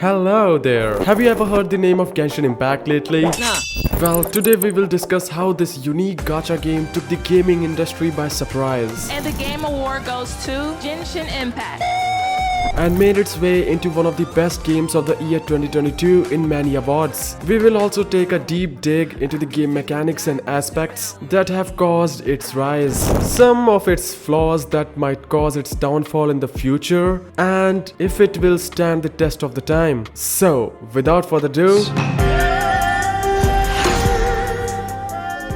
Hello there. Have you ever heard the name of Genshin Impact lately? Nah. Well, today we will discuss how this unique gacha game took the gaming industry by surprise And the game award goes to Genshin Impact. and made its way into one of the best games of the year 2022 in many awards. We will also take a deep dig into the game mechanics and aspects that have caused its rise, some of its flaws that might cause its downfall in the future, and if it will stand the test of the time. So, without further ado,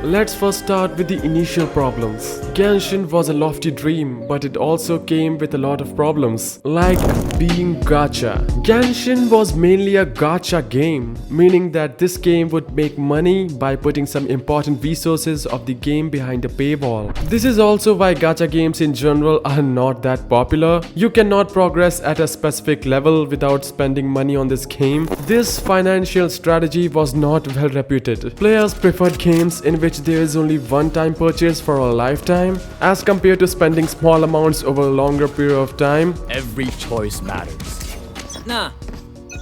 let's first start with the initial problems. Genshin was a lofty dream, but it also came with a lot of problems, like being gacha. Genshin was mainly a gacha game, meaning that this game would make money by putting some important resources of the game behind a paywall. This is also why gacha games in general are not that popular. You cannot progress at a specific level without spending money on this game. This financial strategy was not well reputed. Players preferred games in which there is only one-time purchase for a lifetime, as compared to spending small amounts over a longer period of time, Every choice matters. Nah.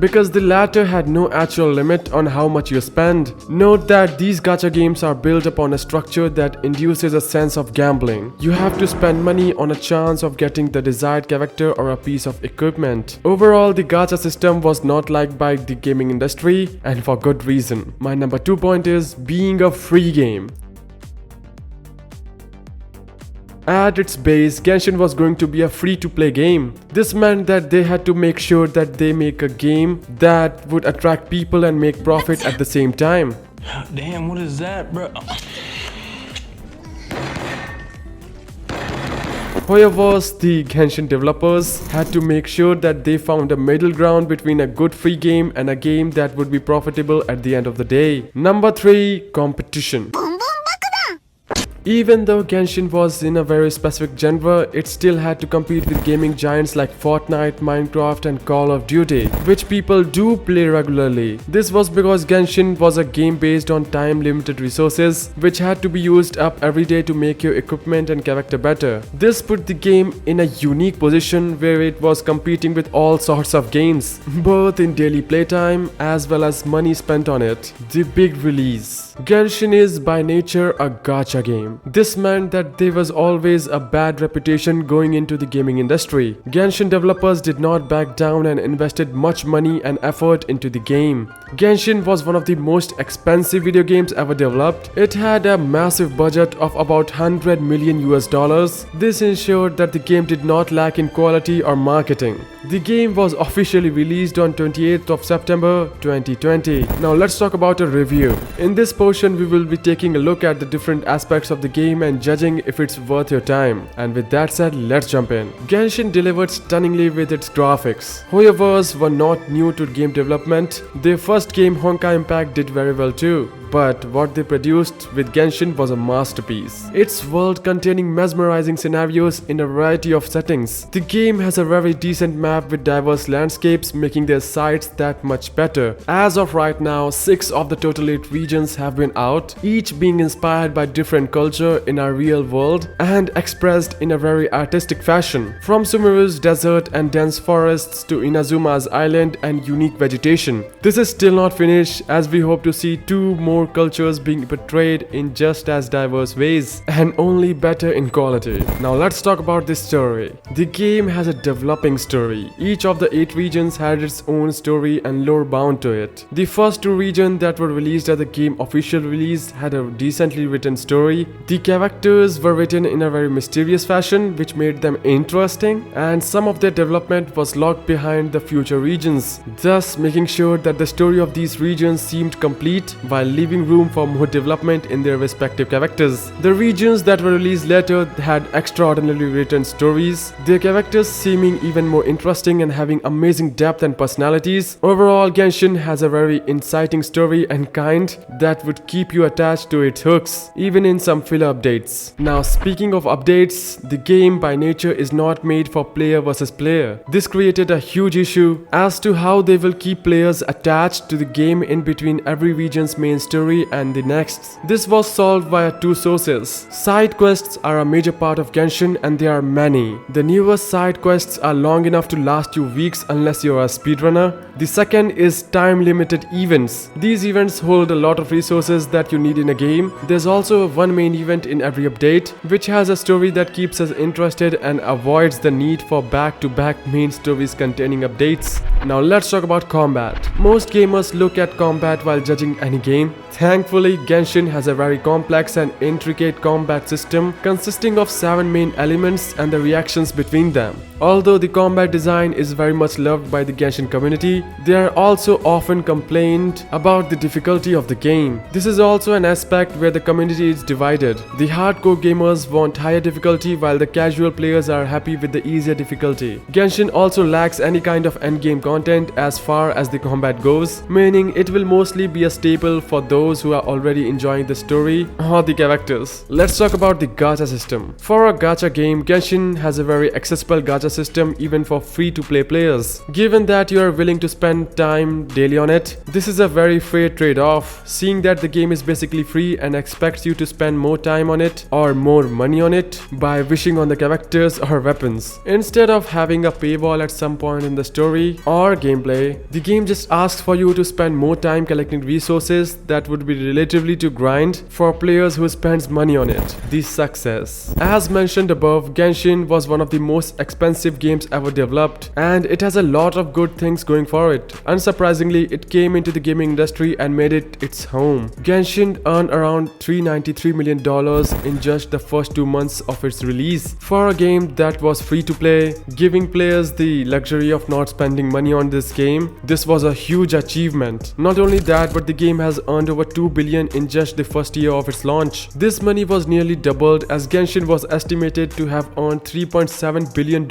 because the latter had no actual limit on how much you spend. Note that these gacha games are built upon a structure that induces a sense of gambling. You have to spend money on a chance of getting the desired character or a piece of equipment. Overall, the gacha system was not liked by the gaming industry, and for good reason. My number 2 point is being a free game. At its base, Genshin was going to be a free-to-play game. This meant that they had to make sure that they make a game that would attract people and make profit at the same time. Damn, what is that, bro? However, the Genshin developers had to make sure that they found a middle ground between a good free game and a game that would be profitable at the end of the day. Number 3, competition. Even though Genshin was in a very specific genre, it still had to compete with gaming giants like Fortnite, Minecraft and Call of Duty, which people do play regularly. This was because Genshin was a game based on time-limited resources, which had to be used up every day to make your equipment and character better. This put the game in a unique position where it was competing with all sorts of games, both in daily playtime as well as money spent on it. The big release. Genshin is by nature a gacha game. This meant that there was always a bad reputation going into the gaming industry. Genshin developers did not back down and invested much money and effort into the game. Genshin was one of the most expensive video games ever developed. It had a massive budget of about 100 million US dollars. This ensured that the game did not lack in quality or marketing. The game was officially released on 28th of September 2020. Now let's talk about a review. In this portion, we will be taking a look at the different aspects of the game and judging if it's worth your time. And with that said, let's jump in. Genshin delivered stunningly with its graphics. However, were not new to game development. Their first game, Honkai Impact, did very well too. But what they produced with Genshin was a masterpiece. Its world containing mesmerizing scenarios in a variety of settings. The game has a very decent map with diverse landscapes, making their sights that much better. As of right now, 6 of the total 8 regions have been out, each being inspired by different culture in our real world and expressed in a very artistic fashion. From Sumeru's desert and dense forests to Inazuma's island and unique vegetation. This is still not finished, as we hope to see 2 more cultures being portrayed in just as diverse ways and only better in quality. Now let's talk about this story. The game has a developing story. Each of the 8 regions had its own story and lore bound to it. The first 2 regions that were released as the game official release had a decently written story. The characters were written in a very mysterious fashion, which made them interesting, and some of their development was locked behind the future regions, thus making sure that the story of these regions seemed complete while leaving room for more development in their respective characters. The regions that were released later had extraordinarily written stories, their characters seeming even more interesting and having amazing depth and personalities. Overall, Genshin has a very inciting story and kind that would keep you attached to its hooks, even in some filler updates. Now, speaking of updates, the game by nature is not made for player versus player. This created a huge issue as to how they will keep players attached to the game in between every region's main story story and the next. This was solved via two sources. Side quests are a major part of Genshin and there are many. The newest side quests are long enough to last you weeks unless you are a speedrunner. The second is time-limited events. These events hold a lot of resources that you need in a game. There's also one main event in every update, which has a story that keeps us interested and avoids the need for back-to-back main stories containing updates. Now let's talk about combat. Most gamers look at combat while judging any game. Thankfully, Genshin has a very complex and intricate combat system consisting of 7 main elements and the reactions between them. Although the combat design is very much loved by the Genshin community, they are also often complained about the difficulty of the game. This is also an aspect where the community is divided. The hardcore gamers want higher difficulty while the casual players are happy with the easier difficulty. Genshin also lacks any kind of endgame content as far as the combat goes, meaning it will mostly be a staple for those who are already enjoying the story or the characters. Let's talk about the gacha system. For a gacha game, Genshin has a very accessible gacha system even for free-to-play players. Given that you are willing to spend time daily on it, this is a very fair trade-off, seeing that the game is basically free and expects you to spend more time on it or more money on it by wishing on the characters or weapons. Instead of having a paywall at some point in the story or gameplay, the game just asks for you to spend more time collecting resources that would be relatively to grind for players who spends money on it. The success. As mentioned above, Genshin was one of the most expensive games ever developed and it has a lot of good things going for it. Unsurprisingly, it came into the gaming industry and made it its home. Genshin earned around $393 million in just the first 2 months of its release. For a game that was free to play, giving players the luxury of not spending money on this game, this was a huge achievement. Not only that, but the game has earned over $2 billion in just the first year of its launch. This money was nearly doubled as Genshin was estimated to have earned $3.7 billion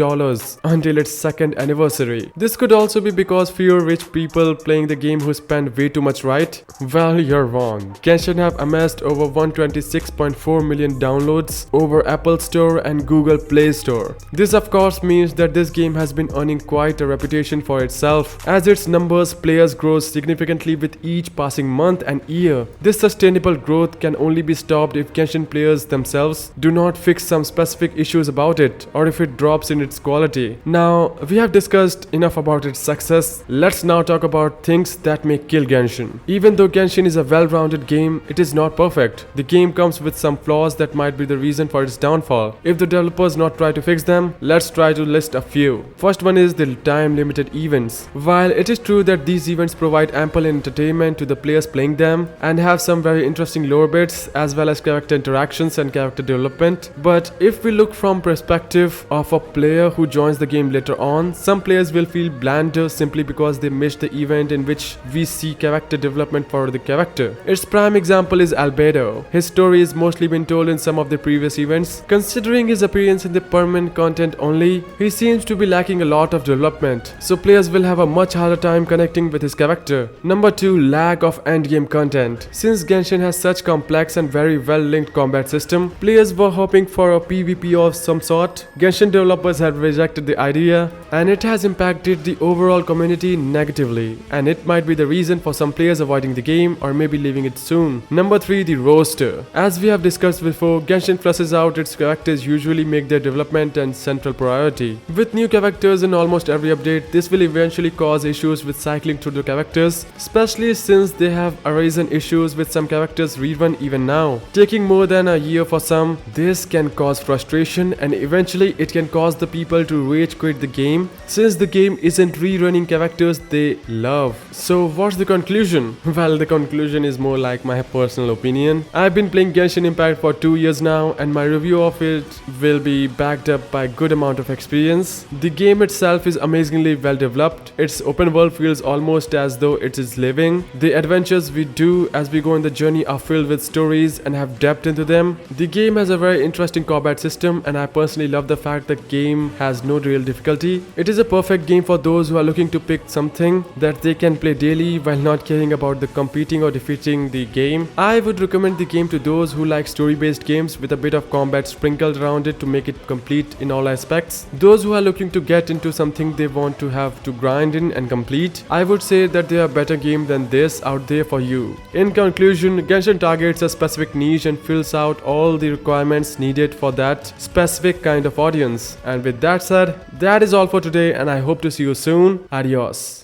until its second anniversary. This could also be because fewer rich people playing the game who spend way too much, right? Well, you're wrong. Genshin have amassed over 126.4 million downloads over Apple Store and Google Play Store. This of course means that this game has been earning quite a reputation for itself, as its numbers players grows significantly with each passing month and year. This sustainable growth can only be stopped if Genshin players themselves do not fix some specific issues about it or if it drops in its quality. Now, we have discussed enough about its success. Let's now talk about things that may kill Genshin. Even though Genshin is a well-rounded game, it is not perfect. The game comes with some flaws that might be the reason for its downfall. If the developers not try to fix them, let's try to list a few. First one is the time-limited events. While it is true that these events provide ample entertainment to the players playing them and have some very interesting lore bits as well as character interactions and character development, but if we look from perspective of a player who joins the game later on, some players will feel blander simply because they missed the event in which we see character development for the character. Its prime example is Albedo. His story has mostly been told in some of the previous events. Considering his appearance in the permanent content only, he seems to be lacking a lot of development, so players will have a much harder time connecting with his character. Number 2, lack of endgame content. Since Genshin has such complex and very well linked combat system, players were hoping for a PvP of some sort. Genshin developers have rejected the idea and it has impacted the overall community negatively, and it might be the reason for some players avoiding the game or maybe leaving it soon. Number 3, the roster. As we have discussed before, Genshin flushes out its characters usually make their development and central priority. With new characters in almost every update, this will eventually cause issues with cycling through the characters, especially since they have arisen issues with some characters rerun even now. Taking more than a year for some, this can cause frustration and eventually it can cause the people to rage quit the game since the game isn't rerunning characters they love. So what's the conclusion? Well, the conclusion is more like my personal opinion. I've been playing Genshin Impact for 2 years now and my review of it will be backed up by a good amount of experience. The game itself is amazingly well developed. Its open world feels almost as though it is living. The adventures we do as we go on the journey are filled with stories and have depth into them. The game has a very interesting combat system and I personally love the fact the game has no real difficulty. It is a perfect game for those who are looking to pick something that they can play daily while not caring about the competing or defeating the game. I would recommend the game to those who like story-based games with a bit of combat sprinkled around it to make it complete in all aspects. Those who are looking to get into something they want to have to grind in and complete, I would say that there are better games than this out there for you. In conclusion, Genshin targets a specific niche and fills out all the requirements needed for that specific kind of audience. And with that said, that is all for today, and I hope to see you soon. Adios.